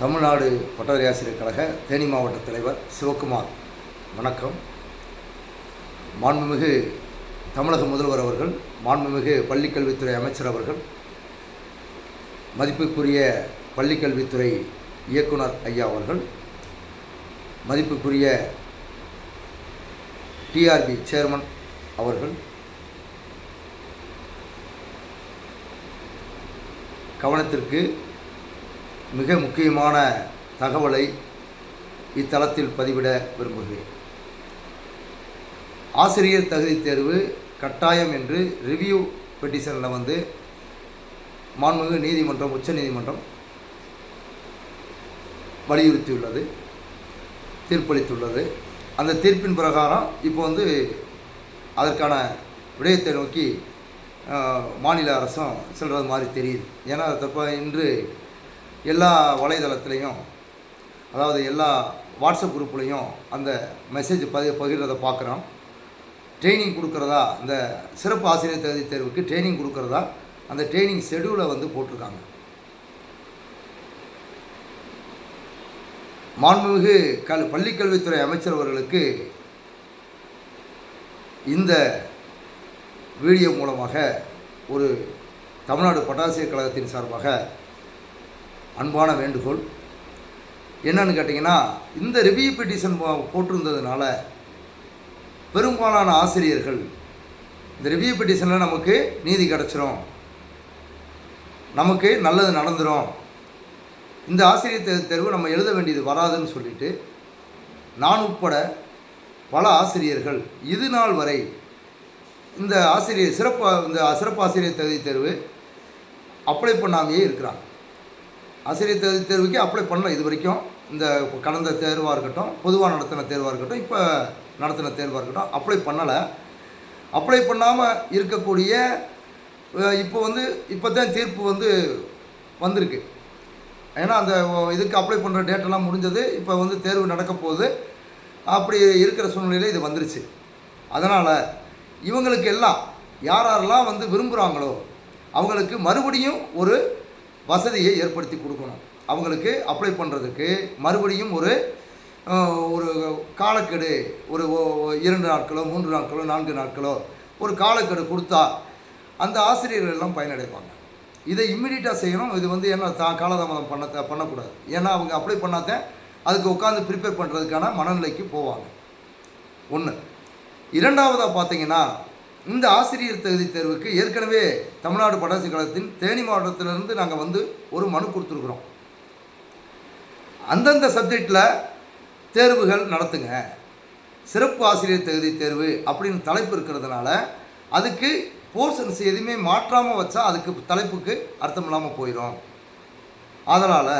தமிழ்நாடு பட்டதாரி ஆசிரியர் கழக தேனி மாவட்ட தலைவர் சிவக்குமார். வணக்கம். மாண்புமிகு தமிழக முதல்வர் அவர்கள், மாண்புமிகு பள்ளிக்கல்வித்துறை அமைச்சர் அவர்கள், மதிப்புக்குரிய பள்ளிக்கல்வித்துறை இயக்குனர் ஐயா அவர்கள், மதிப்புக்குரிய டிஆர்பி சேர்மன் அவர்கள், கவனத்திற்கு மிக முக்கியமான தகவலை இத்தளத்தில் பதிவிட விரும்புகிறேன். ஆசிரியர் தகுதி தேர்வு கட்டாயம் என்று ரிவ்யூ பெட்டிஷனில் மாண்புமிகு நீதிமன்றம், உச்ச நீதிமன்றம் வலியுறுத்தியுள்ளது, தீர்ப்பளித்துள்ளது. அந்த தீர்ப்பின் பிரகாரம் இப்போ அதற்கான விடயத்தை நோக்கி மாநில அரசும் செல்வது மாதிரி தெரியுது. ஏன்னா இன்று எல்லா வலைதளத்துலேயும், அதாவது எல்லா வாட்ஸ்அப் குரூப்லேயும் அந்த மெசேஜ் பகிர்றதை பார்க்குறோம். ட்ரைனிங் கொடுக்குறதா, இந்த சிறப்பு ஆசிரியர் தகுதி தேர்வுக்கு ட்ரைனிங் கொடுக்குறதா அந்த ட்ரைனிங் ஷெடியூலை போட்டிருக்காங்க. மாண்புமிகு பள்ளிக்கல்வித்துறை அமைச்சர் அவர்களுக்கு இந்த வீடியோ மூலமாக ஒரு தமிழ்நாடு பட்டாசிரியர் கழகத்தின் சார்பாக அன்பான வேண்டுகோள். என்னன்னு கேட்டிங்கன்னா, இந்த ரிவ்யூ பெட்டிஷன் போட்டிருந்ததுனால பெரும்பாலான ஆசிரியர்கள் இந்த ரிவ்யூ பெட்டிஷனில் நமக்கு நீதி கிடச்சிரும், நமக்கு நல்லது நடந்துடும், இந்த ஆசிரியர் தேர்வு நம்ம எழுத வேண்டியது வராதுன்னு சொல்லிட்டு நான் உட்பட பல ஆசிரியர்கள் இது நாள் வரை இந்த சிறப்பு ஆசிரியர் தகுதி தேர்வு அப்ளை பண்ணாமையே இருக்கிறாங்க. ஆசிரியர் தகுதி தேர்வுக்கு அப்ளை பண்ணல இது வரைக்கும். இந்த கடந்த தேர்வாக இருக்கட்டும், பொதுவாக நடத்தின தேர்வாக இருக்கட்டும், இப்போ நடத்தின தேர்வாக இருக்கட்டும், அப்ளை பண்ணலை. அப்ளை பண்ணாமல் இருக்கக்கூடிய இப்போ தான் தீர்ப்பு வந்திருக்கு. ஏன்னா அந்த இதுக்கு அப்ளை பண்ணுற டேட்டெல்லாம் முடிஞ்சது. இப்போ தேர்வு நடக்க போகுது. அப்படி இருக்கிற சூழ்நிலையில் இது வந்துருச்சு. அதனால் இவங்களுக்கு எல்லாம் யாரெல்லாம் விரும்புகிறாங்களோ அவங்களுக்கு மறுபடியும் ஒரு வசதியை ஏற்படுத்தி கொடுக்கணும். அவங்களுக்கு அப்ளை பண்ணுறதுக்கு மறுபடியும் ஒரு காலக்கெடு, ஒரு 2 நாட்களோ 3 நாட்களோ 4 நாட்களோ ஒரு காலக்கெடு கொடுத்தா அந்த ஆசிரியர்கள் எல்லாம் பயனடைவாங்க. இதை இம்மிடியட்டாக செய்யணும். இது என்ன காலதாமதம் பண்ணக்கூடாது. ஏன்னா அவங்க அப்ளை பண்ணாதான் அதுக்கு உட்காந்து ப்ரிப்பேர் பண்ணுறதுக்கான மனநிலைக்கு போவாங்க. ஒன்று. இரண்டாவதாக பார்த்தீங்கன்னா, இந்த ஆசிரியர் தகுதி தேர்வுக்கு ஏற்கனவே தமிழ்நாடு பட்டாசிரியர் கழகத்தின் தேனி மாவட்டத்திலிருந்து நாங்கள் ஒரு மனு கொடுத்துருக்குறோம். அந்தந்த சப்ஜெக்டில் தேர்வுகள் நடத்துங்க, சிறப்பு ஆசிரியர் தகுதி தேர்வு அப்படின்னு தலைப்பு இருக்கிறதுனால அதுக்கு போர்ஷன்ஸ் எதுவுமே மாற்றாமல் வச்சா அதுக்கு தலைப்புக்கு அர்த்தம் இல்லாமல் போயிடும். அதனால்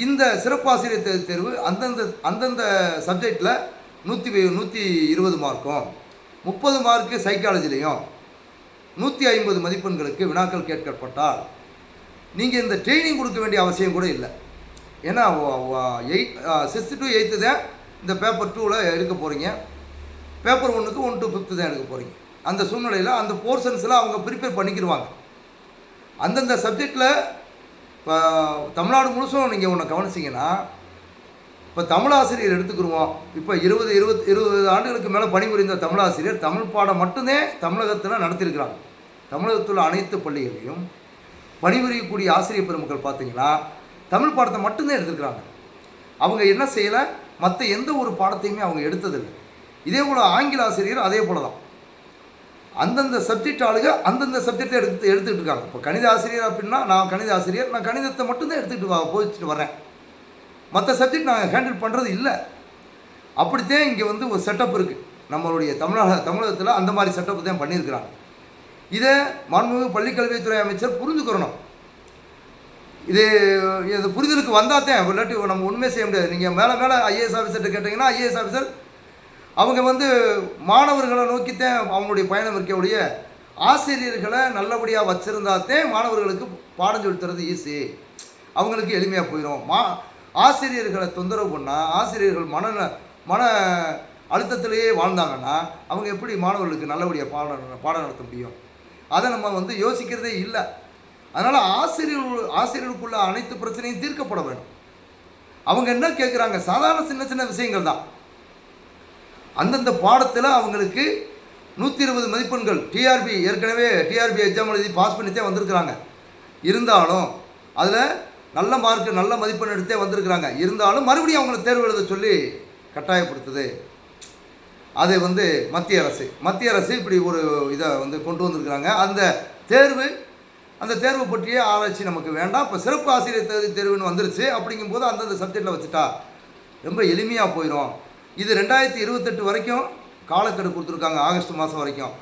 இந்த சிறப்பு ஆசிரியர் தகுதி தேர்வு அந்தந்த சப்ஜெக்டில் 120 மார்க்கும், 30 மார்க்கு சைக்காலஜிலையும், 150 மதிப்பெண்களுக்கு வினாக்கள் கேட்கப்பட்டால் நீங்கள் இந்த ட்ரைனிங் கொடுக்க வேண்டிய அவசியம் கூட இல்லை. ஏன்னா 6th to 8th தான் இந்த பேப்பர் 2ல் எடுக்க போகிறீங்க. பேப்பர் 1க்கு 1 to 5th தான் எடுக்க போகிறீங்க. அந்த சூழ்நிலையில் அந்த போர்ஷன்ஸில் அவங்க ப்ரிப்பேர் பண்ணிக்கிடுவாங்க. அந்தந்த சப்ஜெக்டில் இப்போ தமிழ்நாடு முழுசும் நீங்கள் ஒன்று கவனிச்சிங்கன்னா, இப்போ தமிழாசிரியர் எடுத்துக்கிடுவோம். இப்போ 20 ஆண்டுகளுக்கு மேலே பணிபுரிந்த தமிழாசிரியர் தமிழ் பாடம் மட்டுமே தமிழகத்தில் நடத்தியிருக்கிறாங்க. தமிழகத்தில் அனைத்து பள்ளிகளையும் பணிபுரியக்கூடிய ஆசிரியர் பெருமக்கள் பார்த்தீங்கன்னா தமிழ் பாடத்தை மட்டும்தான் எடுத்துருக்கிறாங்க. அவங்க என்ன செய்யலை, மற்ற எந்த ஒரு பாடத்தையுமே அவங்க எடுத்ததில்லை. இதே போல் ஆங்கில ஆசிரியர் அதே போல் தான் அந்தந்த சப்ஜெக்ட் ஆளுங்க அந்தந்த சப்ஜெக்டை எடுத்துக்கிட்டு இருக்காங்க. இப்போ கணித ஆசிரியர் அப்படின்னா நான் கணித ஆசிரியர், நான் கணிதத்தை மட்டும்தான் எடுத்துக்கிட்டு போயிட்டு வரேன், மற்ற சப்ஜெக்ட் நான் ஹேண்டில் பண்ணுறது இல்லை. அப்படித்தான் இங்கே ஒரு செட்டப் இருக்குது. நம்மளுடைய தமிழகத்தில் அந்த மாதிரி செட்டப் தான் பண்ணியிருக்கிறாங்க. இதை மாண்புமிகு பள்ளிக்கல்வித்துறை அமைச்சர் புரிஞ்சுக்கிறணும். இது புரிதலுக்கு வந்தால் தான், இல்லாட்டி நம்ம உண்மையை செய்ய முடியாது. நீங்கள் மேலே ஐஏஎஸ் ஆஃபீஸர்கிட்ட கேட்டிங்கன்னா ஐஏஎஸ் ஆஃபீஸர் அவங்க மாணவர்களை நோக்கித்தான் அவங்களுடைய பயணம் இருக்கக்கூடிய ஆசிரியர்களை நல்லபடியாக வச்சுருந்தாத்தேன் மாணவர்களுக்கு பாடம் சொல்லித்தரது ஈஸி, அவங்களுக்கு எளிமையாக போயிடும். ஆசிரியர்களை தொந்தரவு பண்ணால், ஆசிரியர்கள் மன அழுத்தத்திலேயே வாழ்ந்தாங்கன்னா அவங்க எப்படி மாணவர்களுக்கு நல்லபடியாக பாடம் நடத்த முடியும்? அதை நம்ம யோசிக்கிறதே இல்லை. அதனால் ஆசிரியர்களுக்குள்ள அனைத்து பிரச்சனையும் தீர்க்கப்பட வேண்டும். அவங்க என்ன கேட்குறாங்க, சாதாரண சின்ன சின்ன விஷயங்கள் தான். அந்தந்த பாடத்தில் அவங்களுக்கு 120 மதிப்பெண்கள் டிஆர்பி, ஏற்கனவே டிஆர்பி எக்ஸாம் எழுதி பாஸ் பண்ணித்தே வந்திருக்கிறாங்க. இருந்தாலும் அதில் நல்ல மார்க்கு நல்ல மதிப்பெண் எடுத்தே வந்திருக்கிறாங்க. இருந்தாலும் மறுபடியும் அவங்கள தேர்வு எழுத சொல்லி கட்டாயப்படுத்துது. அதை மத்திய அரசு இப்படி ஒரு இதை கொண்டு வந்திருக்கிறாங்க. அந்த தேர்வு பற்றிய ஆராய்ச்சி நமக்கு வேண்டாம். இப்போ சிறப்பு ஆசிரியர் தேர்வுன்னு வந்துருச்சு. அப்படிங்கும்போது அந்தந்த சப்ஜெக்டில் வச்சுட்டா ரொம்ப எளிமையாக போயிடும். இது 2028 வரைக்கும் காலக்கெடு கொடுத்துருக்காங்க, ஆகஸ்ட் மாதம் வரைக்கும்.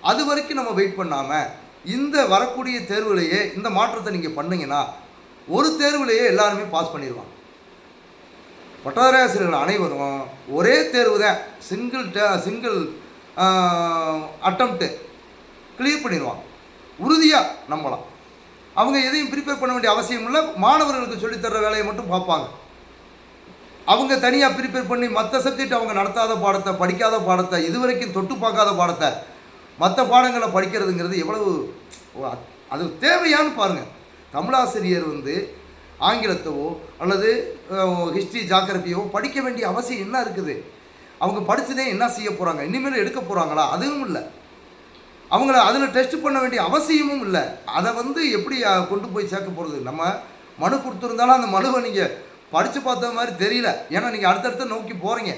அது வரைக்கும் நம்ம வெயிட் பண்ணாமல் இந்த வரக்கூடிய தேர்வுலையே இந்த மாற்றத்தை நீங்கள் பண்ணிங்கன்னா ஒரு தேர்வுலையே எல்லாருமே பாஸ் பண்ணிடுவாங்க. பட்டதாரி ஆசிரியர்கள் அனைவரும் ஒரே தேர்வு தான், சிங்கிள் அட்டம்ப்ட்டு கிளியர் பண்ணிடுவாங்க. உறுதியாக நம்பலாம். அவங்க எதையும் ப்ரிப்பேர் பண்ண வேண்டிய அவசியம் இல்லை. மாணவர்களுக்கு சொல்லித்தர்ற வேலையை மட்டும் பார்ப்பாங்க. அவங்க தனியாக ப்ரிப்பேர் பண்ணி மற்ற சப்ஜெக்ட் அவங்க நடத்தாத பாடத்தை, படிக்காத பாடத்தை, இதுவரைக்கும் தொட்டு பார்க்காத பாடத்தை, மற்ற பாடங்களை படிக்கிறதுங்கிறது எவ்வளவு அது தேவையான்னு பாருங்கள். தமிழாசிரியர் ஆங்கிலத்தவோ அல்லது ஹிஸ்ட்ரி ஜாகிரபியோ படிக்க வேண்டிய அவசியம் என்ன இருக்குது? அவங்க படித்ததே என்ன செய்ய போகிறாங்க? இனிமேல் எடுக்க போகிறாங்களா? அதுவும் இல்லை. அவங்கள அதில் டெஸ்ட் பண்ண வேண்டிய அவசியமும் இல்லை. அதை எப்படி கொண்டு போய் சேர்க்க போகிறது? நம்ம மனு கொடுத்துருந்தாலும் அந்த மனுவை நீங்கள் படித்து பார்த்த மாதிரி தெரியல. ஏன்னா நீங்கள் அடுத்தடுத்து நோக்கி போகிறீங்க.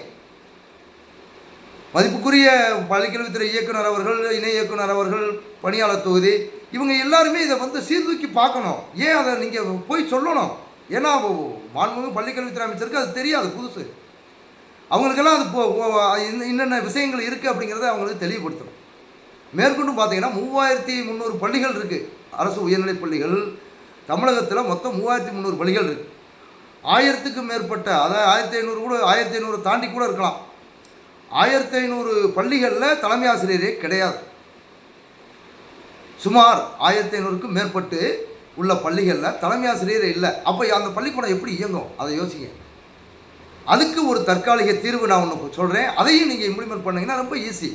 மதிப்புக்குரிய பள்ளிக்கல்வித்துறை இயக்குனர் அவர்கள், இணை இயக்குனர் அவர்கள், பணியாளர் தொகுதி, இவங்க எல்லாருமே இதை சீர்தூக்கி பார்க்கணும். ஏன் அதை நீங்கள் போய் சொல்லணும்? ஏன்னா மாண்புமிகு பள்ளிக்கல்வித்துறை அமைச்சருக்கு அது தெரியாது, புதுசு. அவங்களுக்கெல்லாம் அது என்னென்ன விஷயங்கள் இருக்குது அப்படிங்கிறத அவங்களுக்கு தெளிவுபடுத்தணும். மேற்கொண்டு பார்த்தீங்கன்னா 3300 பள்ளிகள் இருக்குது, அரசு உயர்நிலைப் பள்ளிகள். தமிழகத்தில் மொத்தம் 3300 பள்ளிகள் இருக்குது. 1000க்கு மேற்பட்ட, அதாவது 1500 கூட, 1500 தாண்டி கூட இருக்கலாம். 1500 பள்ளிகளில் தலைமை ஆசிரியரே கிடையாது. சுமார் 1500க்கும் மேற்பட்டு உள்ள பள்ளிகளில் தலைமை ஆசிரியரே இல்லை. அப்போ அந்த பள்ளிக்கூடம் எப்படி இயங்கும்? அதை யோசிங்க. அதுக்கு ஒரு தற்காலிக தீர்வு நான் ஒன்று சொல்கிறேன். அதையும் நீங்கள் இம்ப்ளிமெண்ட் பண்ணிங்கன்னா ரொம்ப ஈஸி.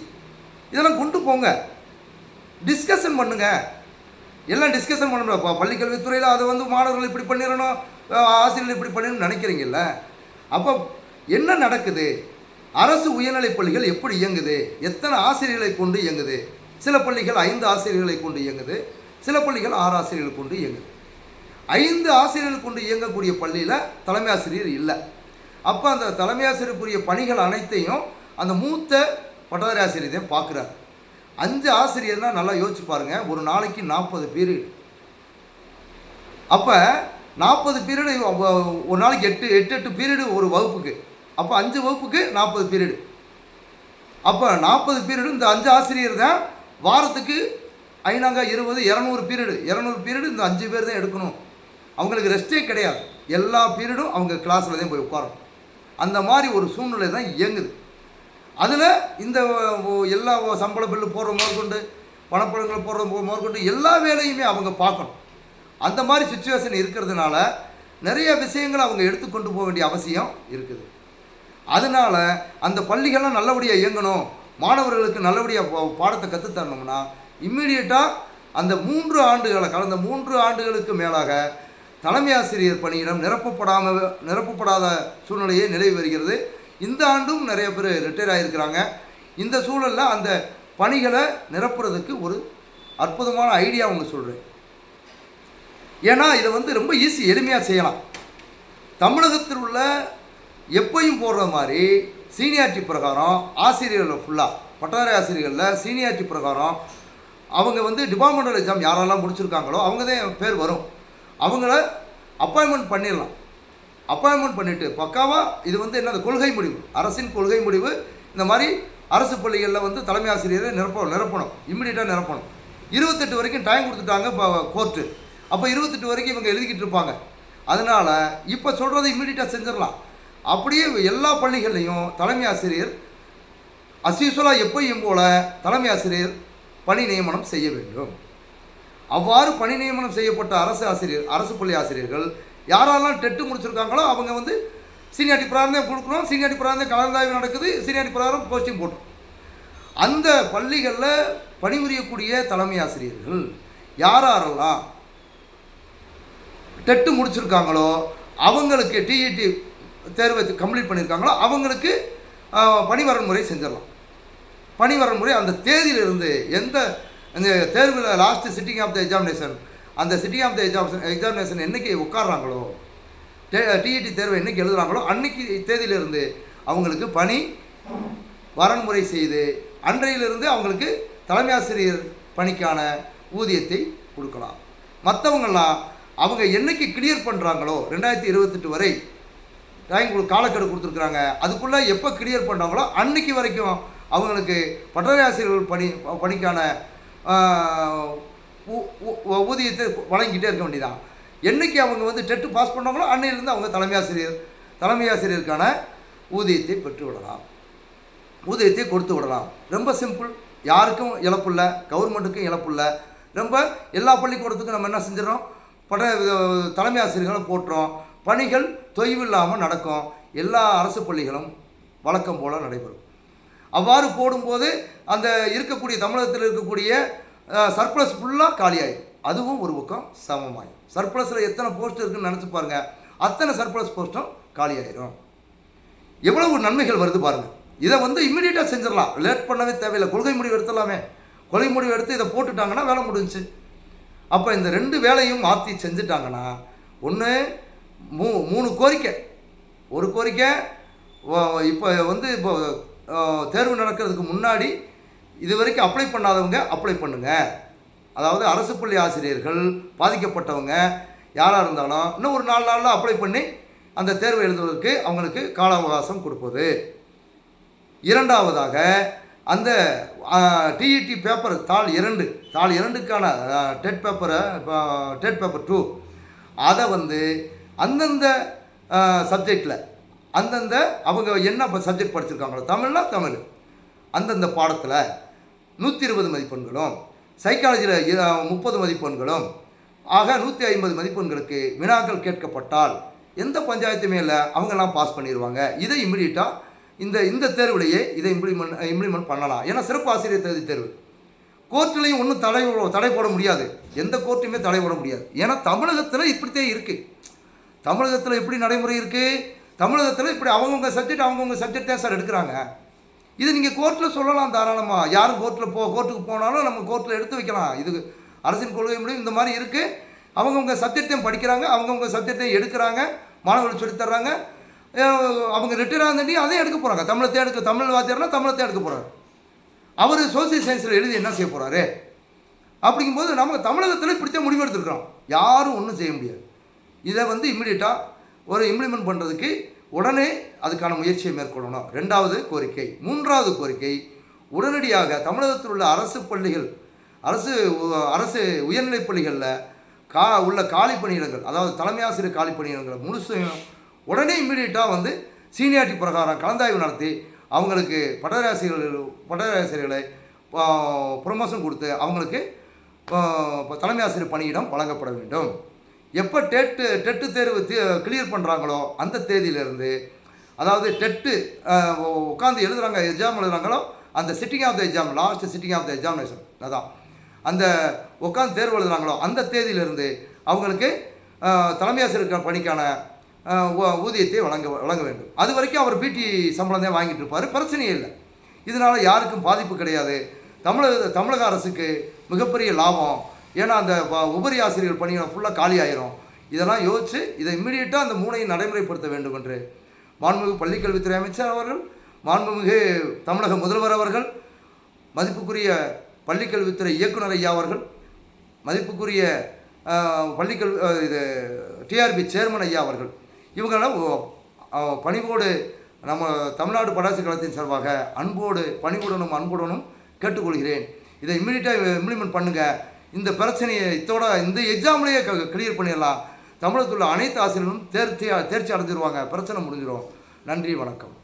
இதெல்லாம் கொண்டு போங்க, டிஸ்கஷன் பண்ணுங்கள். எல்லாம் டிஸ்கஷன் பண்ணணும். பள்ளிக்கல்வித்துறையில் அதை மாணவர்கள் இப்படி பண்ணிடணும், ஆசிரியர்கள் இப்படி பண்ணிடணும்னு நினைக்கிறீங்கல்ல. அப்போ என்ன நடக்குது? அரசு உயர்நிலைப் பள்ளிகள் எப்படி இயங்குது? எத்தனை ஆசிரியர்களை கொண்டு இயங்குது? சில பள்ளிகள் 5 ஆசிரியர்களை கொண்டு இயங்குது, சில பள்ளிகள் 6 ஆசிரியர்களை கொண்டு இயங்குது. 5 ஆசிரியர்கள் கொண்டு இயங்கக்கூடிய பள்ளியில் தலைமை ஆசிரியர் இல்லை. அப்போ அந்த தலைமை ஆசிரியருக்குரிய பணிகள் அனைத்தையும் அந்த மூத்த பட்டதாரி ஆசிரியர் தான் பார்க்குறாரு. 5 ஆசிரியர்னால் நல்லா யோசிச்சு பாருங்கள். ஒரு நாளைக்கு 40 பீரியட். அப்போ 40 பீரியடு, ஒரு நாளைக்கு 8 பீரியடு ஒரு வகுப்புக்கு. அப்போ 5 வகுப்புக்கு 40 பீரியடு. அப்போ 40 பீரியடு இந்த 5 ஆசிரியர் தான் வாரத்துக்கு 20 200 பீரியடு. 200 பீரியடு இந்த 5 பேர் தான் எடுக்கணும். அவங்களுக்கு ரெஸ்ட்டே கிடையாது. எல்லா பீரியடும் அவங்க கிளாஸில் தான் போய் உட்காரணும். அந்த மாதிரி ஒரு சூழ்நிலை தான் இயங்குது. அதில் இந்த எல்லா சம்பள பில்லு போடுற முதற்கொண்டு, பணப்படங்கள் போடுற முதற்கொண்டு எல்லா வேலையுமே அவங்க பார்க்கணும். அந்த மாதிரி சுச்சுவேஷன் இருக்கிறதுனால நிறைய விஷயங்களை அவங்க எடுத்துக்கொண்டு போக வேண்டிய அவசியம் இருக்குது. அதனால் அந்த பள்ளிகள்லாம் நல்லபடியாக இயங்கணும், மாணவர்களுக்கு நல்லபடியாக பாடத்தை கற்றுத்தரணும்னா இம்மீடியட்டாக அந்த 3 ஆண்டுகளை, கடந்த 3 ஆண்டுகளுக்கு மேலாக தலைமை ஆசிரியர் பணியிடம் நிரப்பப்படாத சூழ்நிலையே நிலவி வருகிறது. இந்த ஆண்டும் நிறைய பேர் ரிட்டையர் ஆகியிருக்கிறாங்க. இந்த சூழலில் அந்த பணிகளை நிரப்புறதுக்கு ஒரு அற்புதமான ஐடியா ஒன்று சொல்கிறேன். ஏன்னா இதை ரொம்ப ஈஸி, எளிமையாக செய்யலாம். தமிழகத்தில் உள்ள எப்பையும் போடுற மாதிரி சீனியாரிட்டி பிரகாரம் ஆசிரியர்கள் ஃபுல்லாக, பட்டதாரி ஆசிரியர்களில் சீனியாரிட்டி பிரகாரம் அவங்க டிபார்ட்மெண்டல் எக்ஸாம் யாரெல்லாம் முடிச்சிருக்காங்களோ அவங்க தான் பேர் வரும். அவங்கள அப்பாயின்மெண்ட் பண்ணிடலாம். அப்பாயின்மெண்ட் பண்ணிவிட்டு பக்காவாக இது என்னது கொள்கை முடிவு, அரசின் கொள்கை முடிவு. இந்த மாதிரி அரசு பள்ளிகளில் தலைமை ஆசிரியரை நிரப்பணும், இம்மிடியட்டாக நிரப்பணும். 28 வரைக்கும் டைம் கொடுத்துட்டாங்க இப்போ கோர்ட்டு. அப்போ 28 வரைக்கும் இவங்க எழுதிக்கிட்டு இருப்பாங்க. அதனால் இப்போ சொல்கிறத இம்மிடியட்டாக செஞ்சிடலாம். அப்படியே எல்லா பள்ளிகள்லையும் தலைமை ஆசிரியர் அஸ்யூஸ்வலாக எப்பயும் போல் தலைமை ஆசிரியர் பணி நியமனம் செய்ய வேண்டும். அவ்வாறு பணி நியமனம் செய்யப்பட்ட அரசு பள்ளி ஆசிரியர்கள் யாரெல்லாம் டெட்டு முடிச்சிருக்காங்களோ அவங்க சீனியாரிட்டி பிரகாரம் தான் கொடுக்கணும். சீனியாரிட்டி பிரகாரம் தான் கலந்தாய்வு நடக்குது. சீனியாரிட்டி பிரகாரம் போஸ்டிங் போட்டோம். அந்த பள்ளிகளில் பணிபுரியக்கூடிய தலைமை ஆசிரியர்கள் யாரெல்லாம் டெட்டு முடிச்சிருக்காங்களோ அவங்களுக்கு டிஇடி தேர்வை கம்ப்ளீட் பண்ணியிருக்காங்களோ அவங்களுக்கு பணி வரன்முறை செஞ்சிடலாம். பணி வரன்முறை அந்த தேதியிலிருந்து எந்த அந்த தேர்வில் last sitting of the examination, அந்த சிட்டிங் ஆஃப் த எக்ஸாமினேஷன் என்றைக்கு உட்காடுறாங்களோ, டிஇடி தேர்வை என்றைக்கு எழுதுகிறாங்களோ அன்றைக்கி தேதியிலிருந்து அவங்களுக்கு பணி வரன்முறை செய்து அன்றையிலிருந்து அவங்களுக்கு தலைமை ஆசிரியர் பணிக்கான ஊதியத்தை கொடுக்கலாம். மற்றவங்கெல்லாம் அவங்க என்றைக்கு கிளியர் பண்ணுறாங்களோ 2028 வரை காலக்கெடு கொடுத்துருக்குறாங்க, அதுக்குள்ளே எப்போ கிளியர் பண்ணுறாங்களோ அன்றைக்கி வரைக்கும் அவங்களுக்கு பட்டறை ஆசிரியர்கள் பணிக்கான ஊதியத்தை வழங்கிட்டே இருக்க வேண்டியதான். என்றைக்கு அவங்க வந்து டெட்டு பாஸ் பண்ணாங்களோ அன்னையிலேருந்து அவங்க தலைமை ஆசிரியருக்கான ஊதியத்தை பெற்று விடலாம், ஊதியத்தை கொடுத்து விடலாம். ரொம்ப சிம்பிள், யாருக்கும் இழப்பு இல்லை, கவர்மெண்ட்டுக்கும் இழப்பு இல்லை. ரொம்ப எல்லா பள்ளிக்கூடத்துக்கும் நம்ம என்ன செஞ்சிடறோம், தலைமை ஆசிரியர்களை போட்டுறோம். பணிகள் தொய்வில்லாமல் நடக்கும். எல்லா அரசு பள்ளிகளும் வழக்கம் போல் நடைபெறும். அவ்வாறு போடும்போது அந்த இருக்கக்கூடிய தமிழகத்தில் இருக்கக்கூடிய சர்ப்ளஸ் ஃபுல்லாக காலியாகும். அதுவும் ஒரு பக்கம் சமமாகும். சர்ப்ளஸில் எத்தனை போஸ்ட் இருக்குதுன்னு நினச்சி பாருங்கள், அத்தனை சர்ப்ளஸ் போஸ்ட்டும் காலியாயிரும். எவ்வளவு நன்மைகள் வருது பாருங்கள். இதை வந்து இம்மிடியேட்டாக செஞ்சிடலாம், லேட் பண்ணவே தேவையில்லை. கொள்கை முடிவு எடுத்துடலாமே. கொள்கை முடிவு எடுத்து இதை போட்டுட்டாங்கன்னா வேலை முடிஞ்சிச்சு. அப்போ இந்த 2 வேலையும் மாற்றி செஞ்சுட்டாங்கன்னா, ஒன்று 3 கோரிக்கை. ஒரு கோரிக்கை, இப்போ வந்து இப்போ தேர்வு நடக்கிறதுக்கு முன்னாடி இது வரைக்கும் அப்ளை பண்ணாதவங்க அப்ளை பண்ணுங்கள். அதாவது அரசு பள்ளி ஆசிரியர்கள் பாதிக்கப்பட்டவங்க யாராக இருந்தாலும் இன்னும் ஒரு 4 நாளில் அப்ளை பண்ணி அந்த தேர்வு எழுதுவதற்கு அவங்களுக்கு கால அவகாசம் கொடுப்பது. இரண்டாவதாக அந்த டிஇடி பேப்பர் தாள் 2க்கான டெட் பேப்பர் 2 அதை வந்து அந்தந்த சப்ஜெக்டில் அந்தந்த அவங்க என்ன சப்ஜெக்ட் படிச்சிருக்காங்களோ, தமிழ்னா தமிழ், அந்தந்த பாடத்தில் 120 மதிப்பெண்களும், சைக்காலஜியில் 30 மதிப்பெண்களும், ஆக 150 மதிப்பெண்களுக்கு வினாக்கள் கேட்கப்பட்டால் எந்த பஞ்சாயத்துமே இல்லை, அவங்கெல்லாம் பாஸ் பண்ணிடுவாங்க. இதை இம்மிடியட்டாக இந்த தேர்வுலையே இதை இம்ப்ளிமெண்ட் பண்ணலாம். ஏன்னா சிறப்பு ஆசிரியர் தகுதி தேர்வு கோர்ட்லேயும் ஒன்றும் தடை போட முடியாது, எந்த கோர்ட்டுமே தடை போட முடியாது. ஏன்னா தமிழகத்தில் இப்படித்தான் இருக்குது. தமிழகத்தில் எப்படி நடைமுறை இருக்குது, தமிழகத்தில் இப்படி அவங்கவுங்க சப்ஜெக்ட் தான் சார் எடுக்கிறாங்க. இது நீங்கள் கோர்ட்டில் சொல்லலாம் தாராளமாக. யாரும் கோர்ட்டுக்கு போனாலும் நம்ம கோர்ட்டில் எடுத்து வைக்கலாம். இது அரசின் கொள்கை முடியும் இந்த மாதிரி இருக்குது. அவங்கவுங்க சப்ஜெக்டையும் படிக்கிறாங்க, அவங்கவுங்க சப்ஜெக்டையும் எடுக்கிறாங்க, மாணவர்கள் சொல்லித்தர்றாங்க. அவங்க ரிட்டையர் ஆனதாண்டி அதையும் எடுக்க போகிறாங்க. தமிழ் வாத்தியார்னா தமிழத்தை எடுக்க போகிறாரு. அவர் சோசியல் சயின்ஸில் எழுதி என்ன செய்ய போகிறாரு? அப்படிங்கும்போது நம்ம தமிழகத்தில் இப்படித்தான் முடிவெடுத்துருக்கிறோம். யாரும் ஒன்றும் செய்ய முடியாது. இதை வந்து இம்மிடியட்டாக ஒரு இம்ப்ளிமெண்ட் பண்ணுறதுக்கு உடனே அதுக்கான முயற்சியை மேற்கொள்ளணும். 2வது கோரிக்கை. 3வது கோரிக்கை, உடனடியாக தமிழகத்தில் உள்ள அரசு பள்ளிகள், அரசு உயர்நிலைப் பள்ளிகளில் உள்ள காலி பணியிடங்கள், அதாவது தலைமை ஆசிரியர் காலி பணியிடங்களை முழுசும் உடனே இம்மிடியட்டாக வந்து சீனியாரிட்டி பிரகாரம் கலந்தாய்வு நடத்தி அவங்களுக்கு பட்டதாரிகளை ப்ரொமோஷன் கொடுத்து அவங்களுக்கு தலைமை ஆசிரியர் பணியிடம் வழங்கப்பட வேண்டும். எப்போ டெட்டு தேர்வு கிளியர் பண்ணுறாங்களோ அந்த தேதியிலேருந்து, அதாவது டெட்டு உட்காந்து எழுதுகிறாங்க, எக்ஸாம் எழுதுகிறாங்களோ அந்த sitting of the exam, last sitting of the examination, அதான் அந்த உட்காந்து தேர்வு எழுதுகிறாங்களோ அந்த தேதியிலேருந்து அவங்களுக்கு தலைமை ஆசிரியர் பணிக்கான ஊதியத்தை வழங்க வேண்டும். அது வரைக்கும் அவர் பிடி சம்பளம் தான் வாங்கிட்டு இருப்பார், பிரச்சனையே இல்லை. இதனால் யாருக்கும் பாதிப்பு கிடையாது. தமிழக அரசுக்கு மிகப்பெரிய லாபம். ஏன்னா அந்த உபரி ஆசிரியர்கள் பணிகளை ஃபுல்லாக காலி ஆயிரும். இதெல்லாம் யோசித்து இதை இம்மிடியட்டாக அந்த 3ஐயும் நடைமுறைப்படுத்த வேண்டும் என்று மாண்புமிகு பள்ளிக்கல்வித்துறை அமைச்சர் அவர்கள், மாண்புமிகு தமிழக முதல்வர் அவர்கள், மதிப்புக்குரிய பள்ளிக்கல்வித்துறை இயக்குனர் ஐயா அவர்கள், மதிப்புக்குரிய டிஆர்பி சேர்மன் ஐயா அவர்கள், இவங்களாம் பணிவோடு நம்ம தமிழ்நாடு பட்டாசு கழகத்தின் சார்பாக பணிவுடனும் கேட்டுக்கொள்கிறேன். இதை இம்மிடியட்டாக இம்ப்ளிமெண்ட் பண்ணுங்கள். இந்த பிரச்சனையை இந்த எக்ஸாம்லேயே கிளியர் பண்ணிடலாம். தமிழகத்தில் உள்ள அனைத்து ஆசிரியர்களும் தேர்ச்சி அடைஞ்சிருவாங்க, பிரச்சனை முடிஞ்சிடும். நன்றி, வணக்கம்.